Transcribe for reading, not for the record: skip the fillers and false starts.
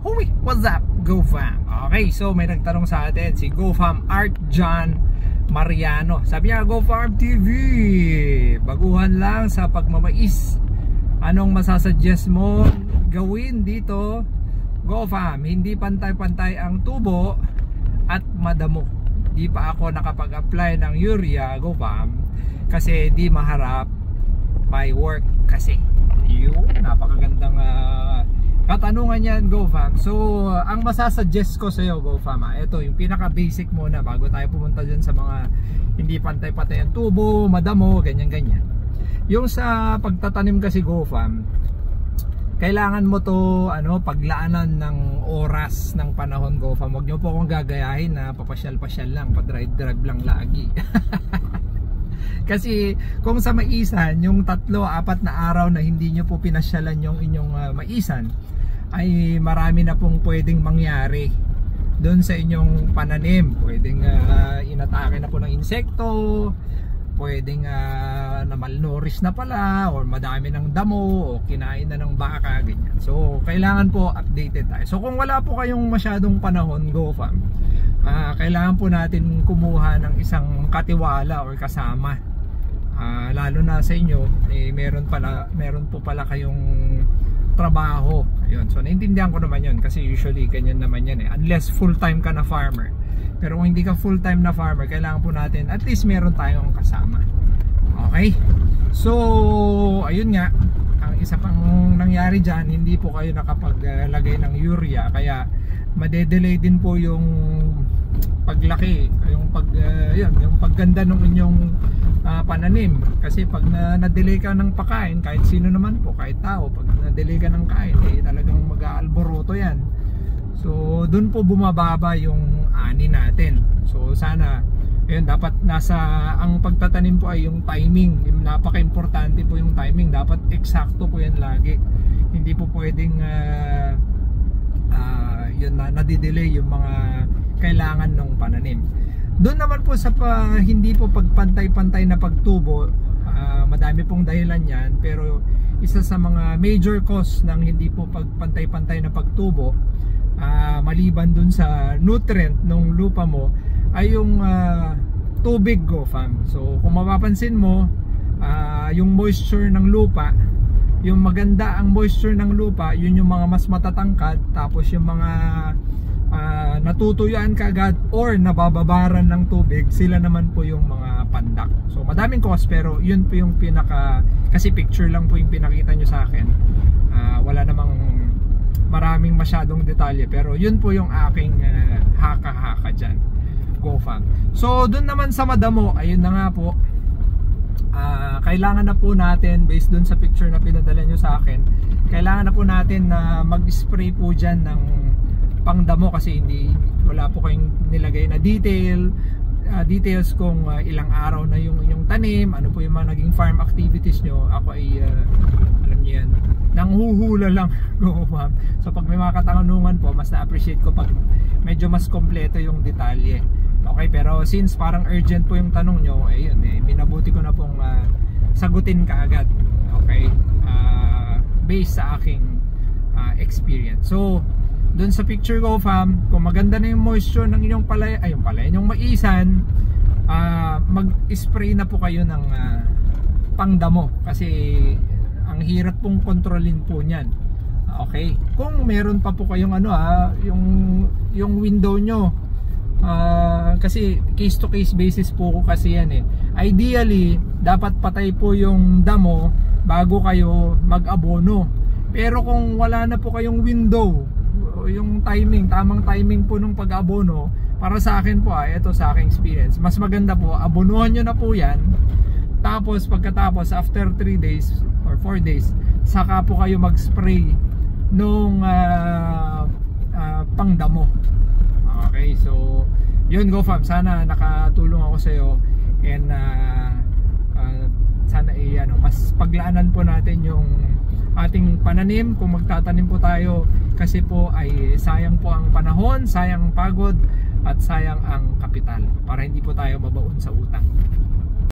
Hoy, what's up, GoFam? Okay, so may nagtanong sa atin si GoFam Art John Mariano. Sabi niya, GoFam TV, baguhan lang sa pagmamais. Anong masasuggest mo gawin dito, GoFam? Hindi pantay-pantay ang tubo at madamo. Di pa ako nakapag-apply ng urea, GoFam, kasi di maharap my work kasi. Yun, napakagandang katanungan yan, GoFam. So, ang masasuggest ko sa iyo, GoFam, ito yung pinaka-basic muna bago tayo pumunta dyan sa mga hindi pantay-pantay ang tubo, madamo, ganyan-ganyan. Yung sa pagtatanim kasi, GoFam, kailangan mo to paglaanan ng oras ng panahon, GoFam. Huwag nyo po akong gagayahin na papasyal-pasyal lang, pa-drive-drive lang lagi. Kasi kung sa maisan, yung 3-4 na araw na hindi nyo po pinasyalan yung inyong maisan, ay marami na pong pwedeng mangyari doon sa inyong pananim. Pwedeng inatake na po ng insekto, pwedeng na malnourished na pala, or madami ng damo, o kinain na ng baka, ganyan. So kailangan po updated tayo. So kung wala po kayong masyadong panahon, GoFam, kailangan po natin kumuha ng isang katiwala or kasama. Lalo na sa inyo, meron po pala kayong trabaho. Ayun. So naintindihan ko naman yun, kasi usually ganyan naman yan unless full time ka na farmer. Pero kung hindi ka full time na farmer, kailangan po natin at least meron tayong kasama. Okay? So ayun nga, ang isa pang nangyari dyan, hindi po kayo nakapaglagay ng urea, kaya madedelay din po yung paglaki, yung pagganda ng inyong pananim. Kasi pag na-delay ka ng pagkain, kahit sino naman po, kahit tao, pag na-delay ka ng kain, talagang mag-aalboroto yan. So dun po bumababa yung ani natin. So sana dapat ang pagtatanim po ay yung timing. Napaka-importante po yung timing. Dapat eksakto po yan lagi. Hindi po pwedeng nadidelay yung mga kailangan ng pananim. Doon naman po sa hindi po pagpantay-pantay na pagtubo, madami pong dahilan yan, pero isa sa mga major cause ng hindi po pagpantay-pantay na pagtubo, maliban dun sa nutrient ng lupa mo, ay yung tubig, GoFam. So kung mapapansin mo, yung moisture ng lupa, yung maganda ang moisture ng lupa, yun yung mga mas matatangkad. Tapos yung mga natutuyuan kagad or nabababaran ng tubig, sila naman po yung mga pandak. So madaming cause, pero yun po yung kasi picture lang po yung pinakita nyo sa akin. Wala namang maraming masyadong detalye, pero yun po yung aking haka-haka dyan, GoFam. So dun naman sa madamo, ayun na nga po, kailangan na po natin, based dun sa picture na pinadala nyo sa akin, kailangan na po natin na mag-spray po dyan ng pangdamo, kasi wala po kayong nilagay na details kung ilang araw na yung tanim, ano po yung mga naging farm activities nyo. Ako ay alam nyo yan, nanghuhula lang. So pag may mga katanungan po, mas na-appreciate ko pag medyo mas kompleto yung detalye. Okay, pero since parang urgent po yung tanong nyo, minabuti ko na pong sagutin kaagad. Okay, based sa aking experience. So doon sa picture, GoFam, kung maganda na yung moisture ng inyong inyong maisan, mag-spray na po kayo ng pangdamo, kasi ang hirap pong kontrolin po niyan. Okay, kung meron pa po kayong yung window nyo, kasi case to case basis po kasi yan Ideally, dapat patay po yung damo bago kayo mag-abono. Pero kung wala na po kayong window, yung tamang timing po ng pag-abono, para sa akin po, ito sa aking experience, mas maganda po, abonuhan nyo na po yan. Tapos pagkatapos, after 3 days or 4 days, saka po kayo mag-spray nung pangdamo. Okay, so yun, GoFam, sana nakatulong ako sa iyo, and sana mas paglaanan po natin yung ating pananim kung magtatanim po tayo, kasi po ay sayang po ang panahon, sayang ang pagod, at sayang ang kapital, para hindi po tayo mabaon sa utang.